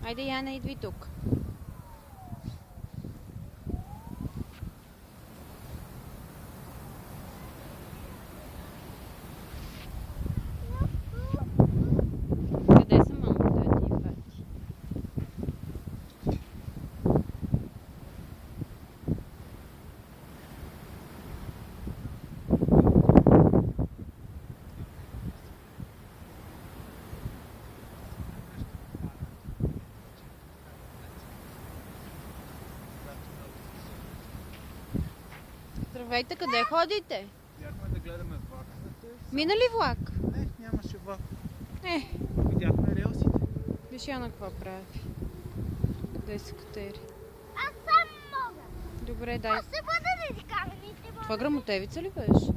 Айде, Яна, идви тук. Къде са мамата ти, Фати? Здравейте, къде ходите? Бяхме да гледаме влак. Мина ли влак? Не, нямаше влак. Видяхме релсите. Виж Яна какво прави. Къде са катери? Аз сам мога. Добре, дай. Аз се бъда да ти кажа. Това грамотевица ли беше?